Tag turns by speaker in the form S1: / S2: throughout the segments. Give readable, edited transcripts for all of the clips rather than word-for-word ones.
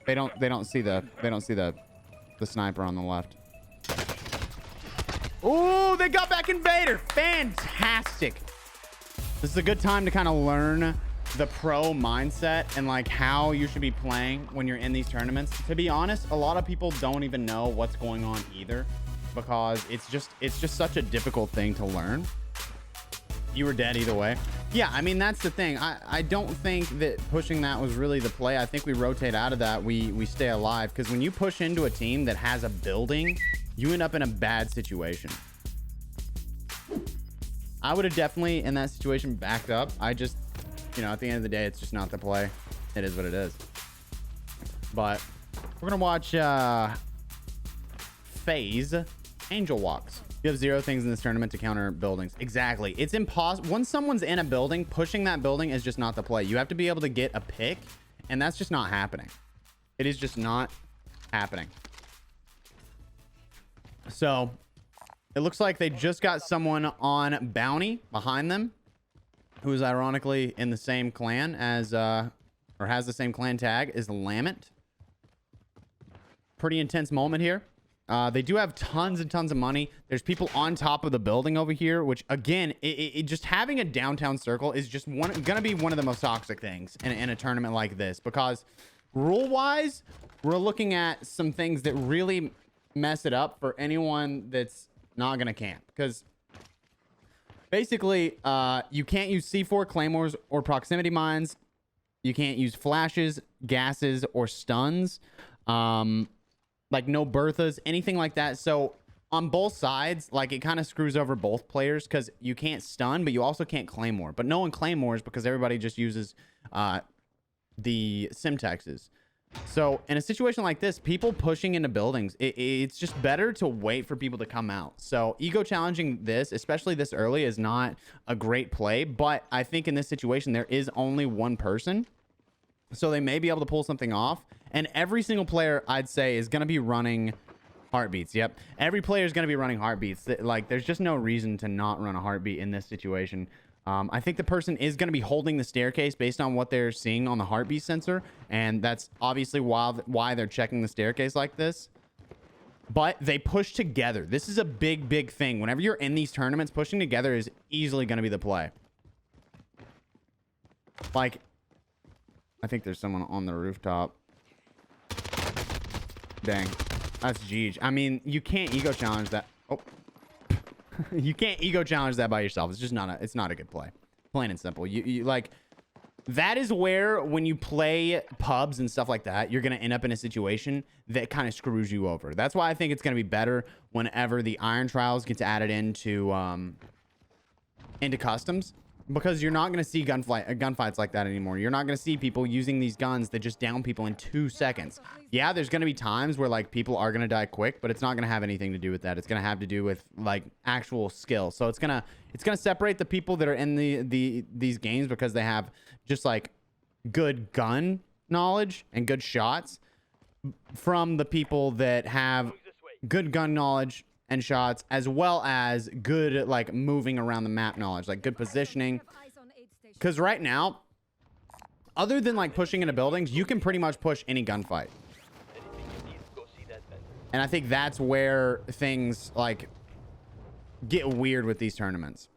S1: They don't see the sniper on the left. Oh, they got back Invader. Fantastic. This is a good time to kind of learn the pro mindset and like how you should be playing when you're in these tournaments. To be honest, a lot of people don't even know what's going on either, because it's just such a difficult thing to learn. You were dead either way. Yeah, I mean, that's the thing. I don't think that pushing that was really the play. I think we rotate out of that. We stay alive, because when you push into a team that has a building, you end up in a bad situation. I would have definitely in that situation backed up. I just, you know, at the end of the day, it's just not the play. It is what it is. But we're gonna watch FaZe Angel Walks. You have 0 things in this tournament to counter buildings. Exactly. It's impossible. Once someone's in a building, pushing that building is just not the play. You have to be able to get a pick, and that's just not happening. It is just not happening. So it looks like they just got someone on bounty behind them, who is ironically in the same clan as or has the same clan tag as Lament. Pretty intense moment here. They do have tons and tons of money. There's people on top of the building over here, which again, it just having a downtown circle is just gonna be one of the most toxic things in a tournament like this, because rule wise, we're looking at some things that really mess it up for anyone that's not gonna camp. Because basically, you can't use C4 claymores or proximity mines. You can't use flashes, gases, or stuns. Like no Berthas, anything like that. So on both sides, like it kind of screws over both players, because you can't stun, but you also can't claymore. But no one claymores because everybody just uses the Simtexes. So in a situation like this, people pushing into buildings, it's just better to wait for people to come out. So ego challenging this, especially this early, is not a great play. But I think in this situation, there is only one person, so they may be able to pull something off. And every single player, I'd say, is going to be running heartbeats. Yep. Every player is going to be running heartbeats. Like, there's just no reason to not run a heartbeat in this situation. I think the person is going to be holding the staircase based on what they're seeing on the heartbeat sensor. And that's obviously why they're checking the staircase like this. But they push together. This is a big, big thing. Whenever you're in these tournaments, pushing together is easily going to be the play. Like, I think there's someone on the rooftop. Dang. That's Jeej. I mean, you can't ego challenge that. Oh. You can't ego challenge that by yourself. It's just it's not a good play. Plain and simple. You like, that is where when you play pubs and stuff like that, you're going to end up in a situation that kind of screws you over. That's why I think it's going to be better whenever the iron trials gets added into customs. Because you're not going to see gunfights like that anymore. You're not going to see people using these guns that just down people in 2 seconds. Yeah, there's going to be times where like people are going to die quick, but it's not going to have anything to do with that. It's going to have to do with like actual skill. So it's going to separate the people that are in these games because they have just like good gun knowledge and good shots, from the people that have good gun knowledge and shots, as well as good like moving around the map knowledge, like good positioning. Because right now, other than like pushing into buildings, you can pretty much push any gunfight. And I think that's where things like get weird with these tournaments.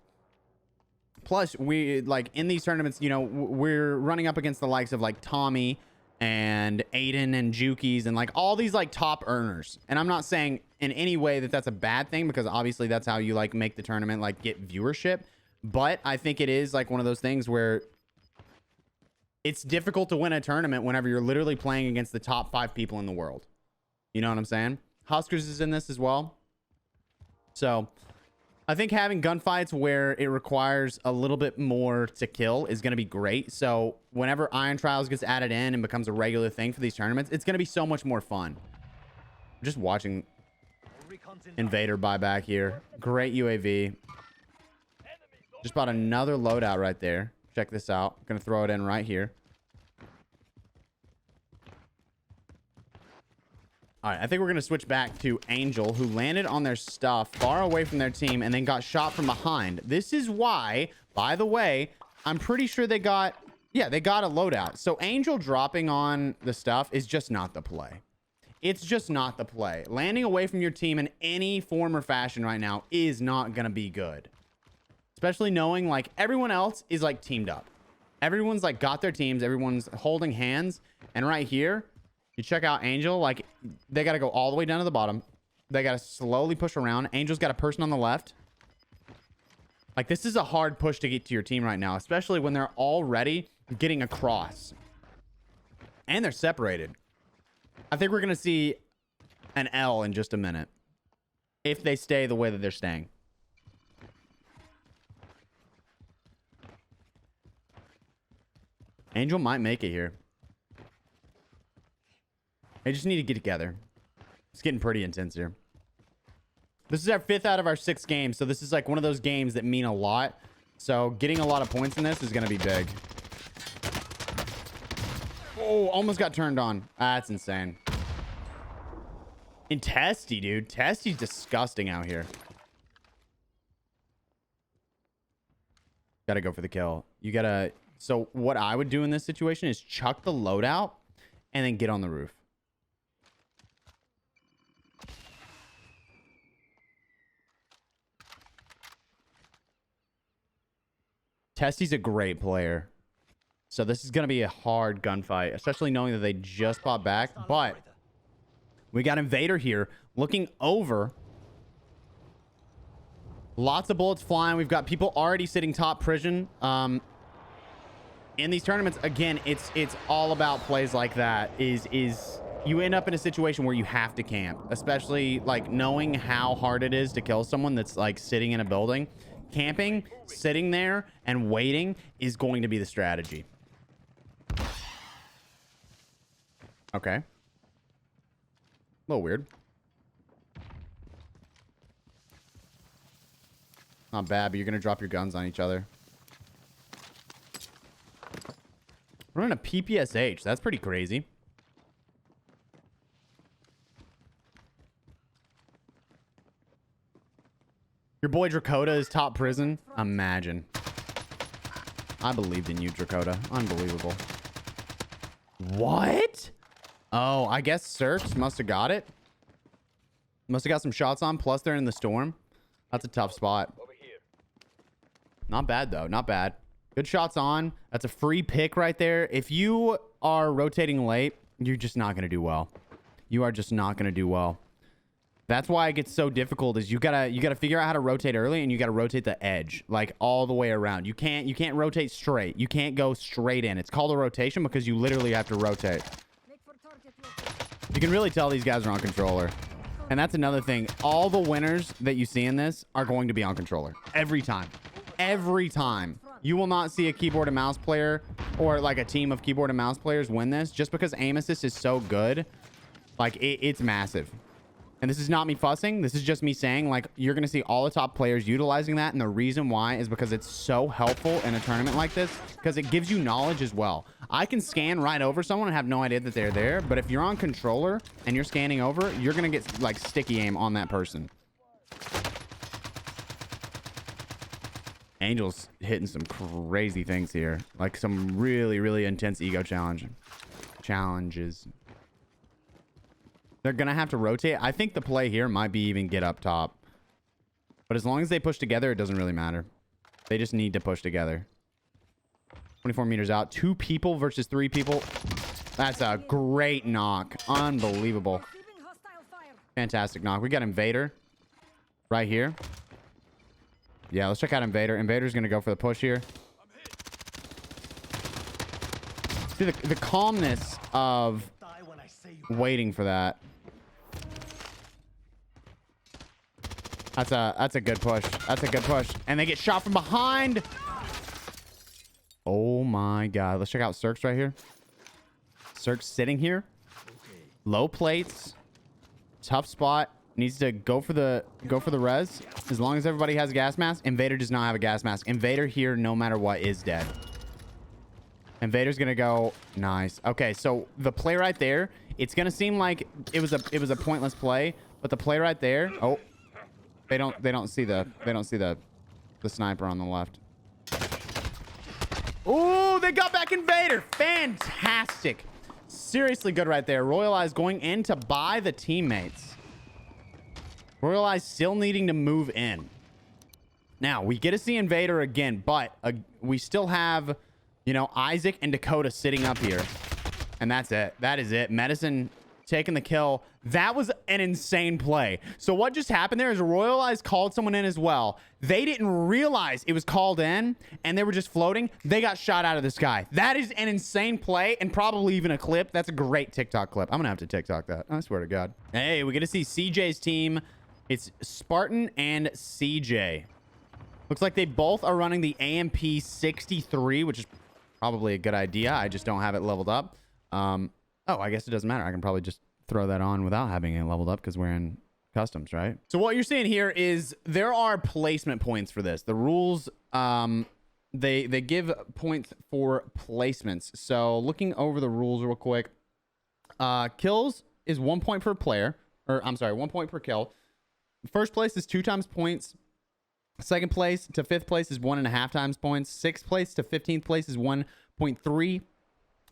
S1: Plus, we like in these tournaments, you know, we're running up against the likes of like Tommy and Aiden and Jukies and like all these like top earners. And I'm not saying in any way that that's a bad thing, because obviously that's how you like make the tournament like get viewership. But I think it is like one of those things where it's difficult to win a tournament whenever you're literally playing against the top 5 people in the world. You know what I'm saying? Huskers is in this as well. So I think having gunfights where it requires a little bit more to kill is going to be great. So whenever Iron Trials gets added in and becomes a regular thing for these tournaments, it's going to be so much more fun. Just watching Invader buyback here. Great UAV. Just bought another loadout right there. Check this out. I'm going to throw it in right here. All right, I think we're going to switch back to Angel, who landed on their stuff far away from their team and then got shot from behind. This is why, by the way, I'm pretty sure they got Yeah, they got a loadout. So Angel dropping on the stuff is just not the play. It's just not the play. Landing away from your team in any form or fashion right now is not going to be good. Especially knowing like everyone else is like teamed up. Everyone's like got their teams. Everyone's holding hands. And right here, you check out Angel. Like they got to go all the way down to the bottom. They got to slowly push around. Angel's got a person on the left. Like this is a hard push to get to your team right now, especially when they're already getting across. And they're separated. I think we're going to see an L in just a minute. If they stay the way that they're staying. Angel might make it here. They just need to get together. It's getting pretty intense here. This is our 5th out of our 6 games. So this is like one of those games that mean a lot. So getting a lot of points in this is going to be big. Oh, almost got turned on. That's insane. In Testy, dude. Testy's disgusting out here. Gotta go for the kill. You gotta... So what I would do in this situation is chuck the loadout and then get on the roof. Testy's a great player. So this is going to be a hard gunfight, especially knowing that they just fought back. But we got Invader here looking over. Lots of bullets flying. We've got people already sitting top prison. In these tournaments, again, it's all about plays like that. Is you end up in a situation where you have to camp, especially like knowing how hard it is to kill someone that's like sitting in a building. Camping, sitting there, and waiting is going to be the strategy. Okay. A little weird. Not bad, but you're going to drop your guns on each other. We're running a PPSH. That's pretty crazy. Your boy Drakota is top prison. Imagine. I believed in you, Drakota. Unbelievable. What? Oh, I guess Cirques must have got it. Must have got some shots on. Plus, they're in the storm. That's a tough spot. Not bad, though. Not bad. Good shots on. That's a free pick right there. If you are rotating late, you're just not going to do well. You are just not going to do well. That's why it gets so difficult is you gotta figure out how to rotate early, and you gotta rotate the edge like all the way around. You can't rotate straight. You can't go straight in. It's called a rotation because you literally have to rotate. You can really tell these guys are on controller. And that's another thing. All the winners that you see in this are going to be on controller. Every time. Every time. You will not see a keyboard and mouse player or like a team of keyboard and mouse players win this just because aim assist is so good. Like it's massive. And this is not me fussing. This is just me saying, like, you're going to see all the top players utilizing that. And the reason why is because it's so helpful in a tournament like this, because it gives you knowledge as well. I can scan right over someone and have no idea that they're there. But if you're on controller and you're scanning over, you're going to get, like, sticky aim on that person. Angel's hitting some crazy things here. Like, some really, really intense ego challenges. They're going to have to rotate. I think the play here might be even get up top. But as long as they push together, it doesn't really matter. They just need to push together. 24 meters out. 2 people versus 3 people. That's a great knock. Unbelievable. Fantastic knock. We got Invader right here. Yeah, let's check out Invader. Invader's going to go for the push here. See, the calmness of waiting for that. That's a good push. That's a good push. And they get shot from behind. Oh my god. Let's check out Cirques right here. Cirques sitting here. Low plates. Tough spot. Needs to go for the res. As long as everybody has a gas mask. Invader does not have a gas mask. Invader here, no matter what, is dead. Invader's gonna go. Nice. Okay, so the play right there, it's gonna seem like it was a pointless play, but the play right there. Oh, they don't see the sniper on the left. Oh, they got back Invader. Fantastic. Seriously good right there. Royal Eyes going in to buy the teammates. Royal Eyes still needing to move in. Now, we get to see Invader again, but we still have, you know, Isaac and Dakota sitting up here. And that's it. That is it. Medicine taking the kill. That was an insane play. So what just happened there is Royal Eyes called someone in as well. They didn't realize it was called in, and they were just floating. They got shot out of the sky. That is an insane play, and probably even a clip. That's a great TikTok clip. I'm going to have to TikTok that. I swear to God. Hey, we get to see CJ's team. It's Spartan and CJ. Looks like they both are running the AMP 63, which is probably a good idea. I just don't have it leveled up. Oh, I guess it doesn't matter. I can probably just throw that on without having it leveled up because we're in customs, right? So what you're seeing here is there are placement points for this. The rules, they give points for placements. So looking over the rules real quick, kills is 1 point per player, or I'm sorry, 1 point per kill. First place is 2 times points. Second place to 5th place is 1.5 times points. 6th place to 15th place is 1.3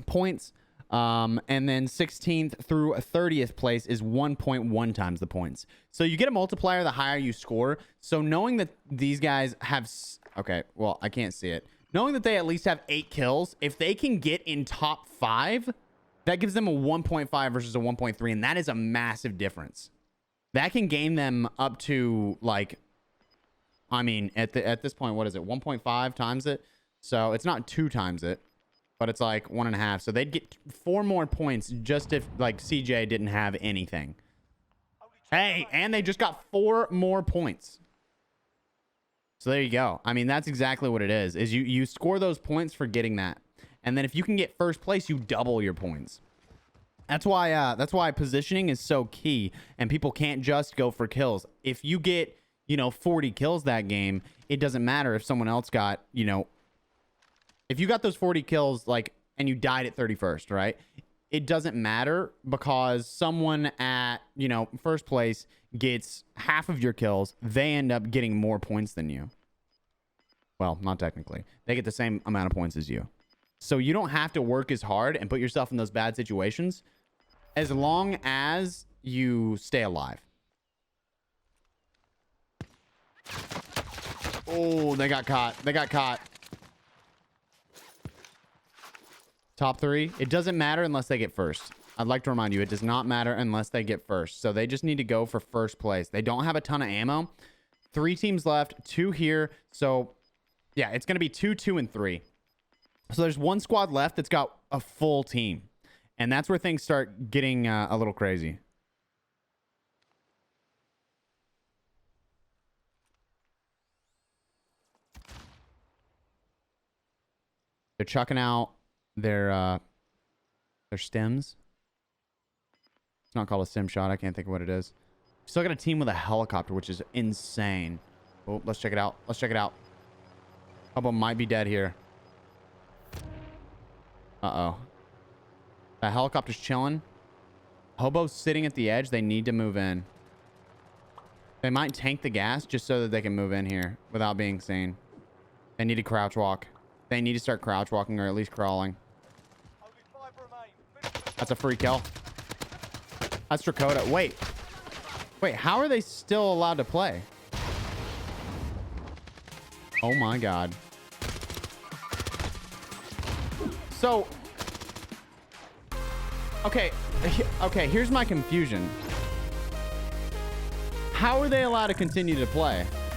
S1: points. And then 16th through 30th place is 1.1 times the points. So you get a multiplier the higher you score. So knowing that these guys have, okay, well, I can't see it. Knowing that they at least have 8 kills, if they can get in top 5, that gives them a 1.5 versus a 1.3. And that is a massive difference. That can gain them up to, like, I mean, at this point, what is it? 1.5 times it. So it's not 2 times it, but it's like 1.5. So they'd get 4 more points just if, like, CJ didn't have anything. Hey, and they just got 4 more points. So there you go. I mean, that's exactly what it is you score those points for getting that. And then if you can get first place, you double your points. That's why positioning is so key, and people can't just go for kills. If you get, you know, 40 kills that game, it doesn't matter if someone else got, you know, if you got those 40 kills, like, and you died at 31st, right? It doesn't matter because someone at, you know, first place gets half of your kills. They end up getting more points than you. Well, not technically. They get the same amount of points as you. So you don't have to work as hard and put yourself in those bad situations as long as you stay alive. Oh, they got caught. They got caught. Top 3. It doesn't matter unless they get first. I'd like to remind you, it does not matter unless they get first. So they just need to go for first place. They don't have a ton of ammo. 3 teams left, 2 here. So yeah, it's going to be 2, 2, and 3. So there's 1 squad left that's got a full team. And that's where things start getting a little crazy. They're chucking out their stems. It's not called a stem shot. I can't think of what it is. Still got a team with a helicopter, which is insane. Oh, let's check it out. Let's check it out. Hobo might be dead here. Uh-oh. That helicopter's chilling. Hobo's sitting at the edge. They need to move in. They might tank the gas just so that they can move in here without being seen. They need to crouch walk. They need to start crouch walking or at least crawling. That's a free kill. That's Dakota. Wait, how are they still allowed to play? Oh my God. So, okay, here's my confusion. How are they allowed to continue to play?